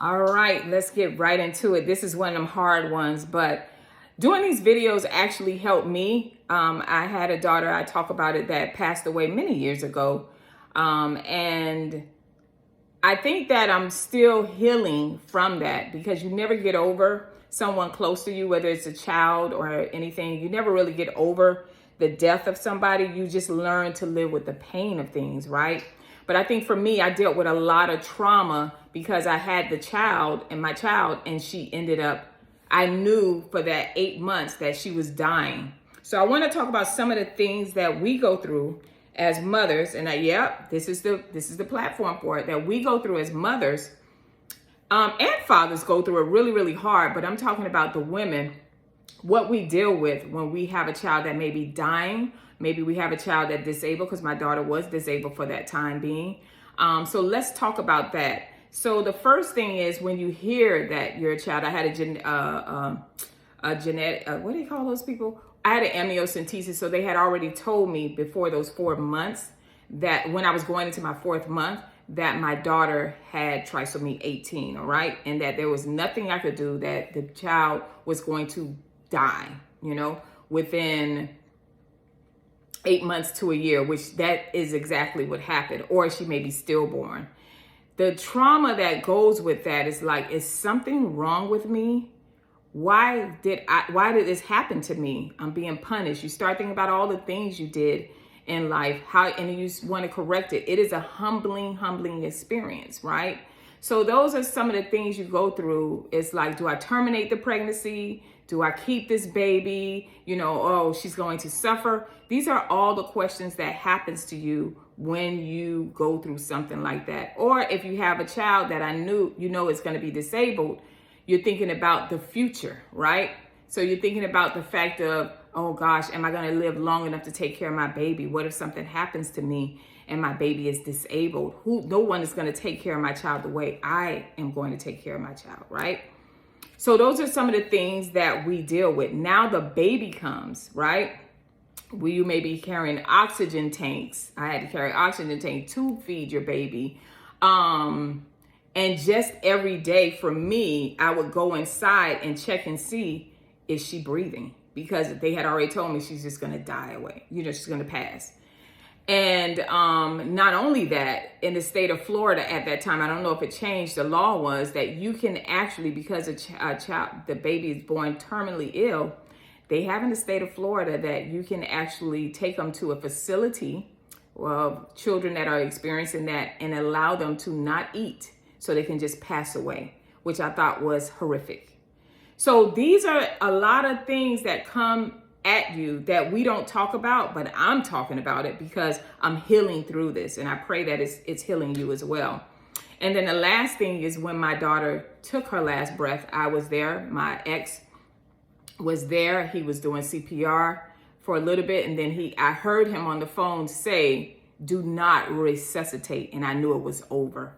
All right, let's get right into it. This is one of them hard ones, but doing these videos actually helped me. I had a daughter, I talk about it, that passed away many years ago. And I think that I'm still healing from that because you never get over someone close to you, whether it's a child or anything. You never really get over the death of somebody. You just learn to live with the pain of things, right? But I think for me, I dealt with a lot of trauma because I had my child, and she ended up, I knew for that 8 months that she was dying. So I want to talk about some of the things that we go through as mothers, and this is the platform for it, that we go through as mothers, and fathers go through it really, really hard. But I'm talking about the women, what we deal with when we have a child that may be dying. Maybe we have a child that's disabled, because my daughter was disabled for that time being. So let's talk about that. So the first thing is, when you hear that you're a child, I had a genetic, what do you call those people? I had an amniocentesis, so they had already told me before those 4 months, that when I was going into my 4th month, that my daughter had trisomy 18, all right? And that there was nothing I could do, that the child was going to die, within 8 months to a year, which that is exactly what happened, or she may be stillborn. The trauma that goes with that is like, is something wrong with me? Why did this happen to me? I'm being punished. You start thinking about all the things you did in life, and you want to correct it. It is a humbling experience, right? So those are some of the things you go through. It's like, do I terminate the pregnancy? Do I keep this baby? Oh, she's going to suffer. These are all the questions that happens to you when you go through something like that. Or if you have a child that is going to be disabled, you're thinking about the future, right? So you're thinking about the fact of, oh gosh, am I going to live long enough to take care of my baby? What if something happens to me and my baby is disabled? No one is going to take care of my child the way I am going to take care of my child, right? So those are some of the things that we deal with. Now the baby comes, right? You may be carrying oxygen tanks. I had to carry oxygen tank to feed your baby. And just every day for me, I would go inside and check and see, is she breathing? Because they had already told me she's just going to die away. She's going to pass. And not only that, in the state of Florida at that time, I don't know if it changed, the law was that you can actually, because the baby is born terminally ill, they have in the state of Florida that you can actually take them to a facility of children that are experiencing that and allow them to not eat so they can just pass away, which I thought was horrific. So these are a lot of things that come at you that we don't talk about, but I'm talking about it because I'm healing through this, and I pray that it's healing you as well. And then the last thing is, when my daughter took her last breath, I was there. My ex was there. He was doing CPR for a little bit, and then I heard him on the phone say, "Do not resuscitate," and I knew it was over.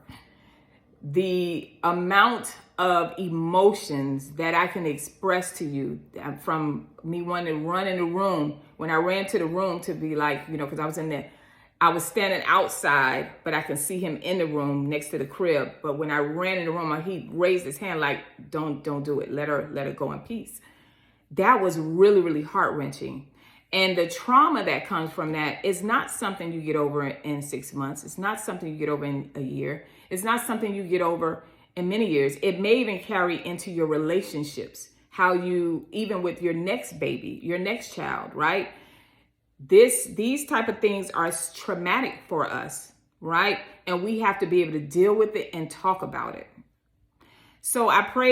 The amount of emotions that I can express to you, from me wanting to run in the room, when I ran to the room to be like, because I was standing outside, but I can see him in the room next to the crib. But when I ran in the room, he raised his hand like, don't do it. Let her go in peace. That was really, really heart-wrenching. And the trauma that comes from that is not something you get over in 6 months. It's not something you get over in a year. It's not something you get over in many years. It may even carry into your relationships, how you, even with your next baby, your next child, right? These type of things are traumatic for us, right? And we have to be able to deal with it and talk about it. So I pray